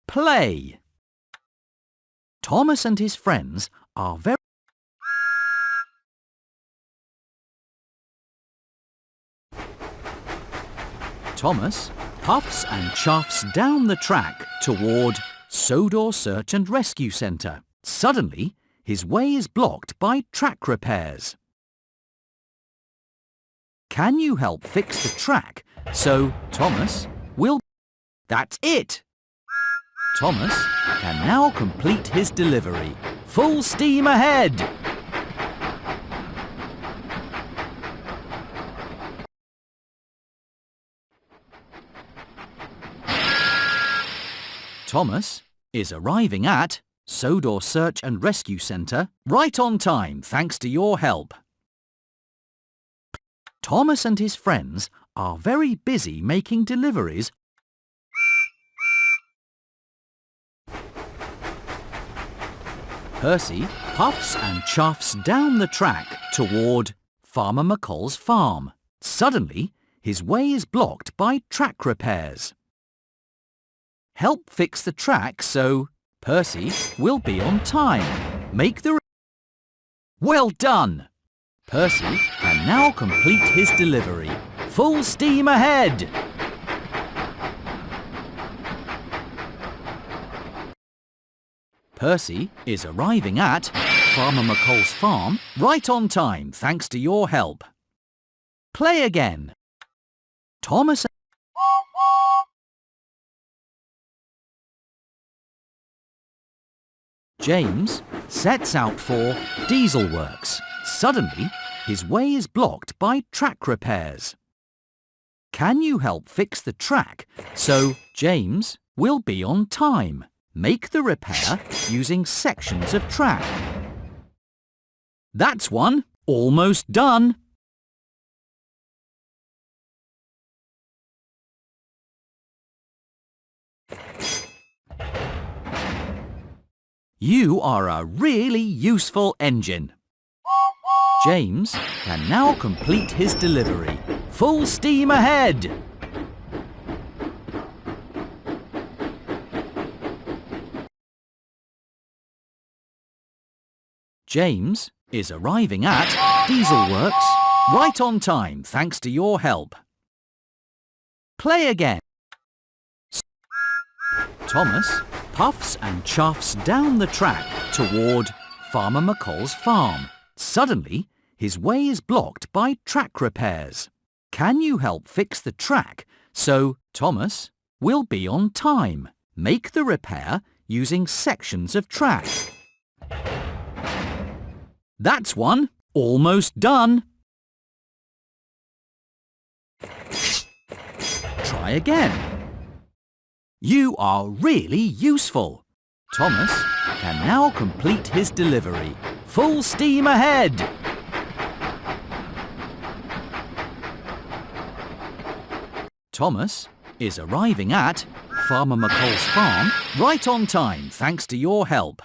Play. Thomas and his friends are very... Thomas puffs and chuffs down the track toward Sodor Search and Rescue Centre. Suddenly, his way is blocked by track repairs. Can you help fix the track so Thomas will... That's it! Thomas can now complete his delivery. Full steam ahead! Thomas is arriving at Sodor Search and Rescue Centre right on time thanks to your help. Thomas and his friends are very busy making deliveries. Percy puffs and chuffs down the track toward Farmer McColl's farm. Suddenly, his way is blocked by track repairs. Help fix the track so Percy will be on time. Make the... Well done! Percy can now complete his delivery. Full steam ahead! Percy is arriving at Farmer McColl's farm right on time thanks to your help. Play again. Thomas... James sets out for Diesel Works. Suddenly, his way is blocked by track repairs. Can you help fix the track so James will be on time? Make the repair using sections of track. That's one. Almost done. You are a really useful engine. James can now complete his delivery. Full steam ahead! James is arriving at Diesel Works right on time thanks to your help. Play again. Thomas puffs and chuffs down the track toward Farmer McColl's farm. Suddenly, his way is blocked by track repairs. Can you help fix the track so Thomas will be on time? Make the repair using sections of track. That's one. Almost done. Try again. You are really useful. Thomas can now complete his delivery. Full steam ahead! Thomas is arriving at Farmer McColl's farm right on time thanks to your help.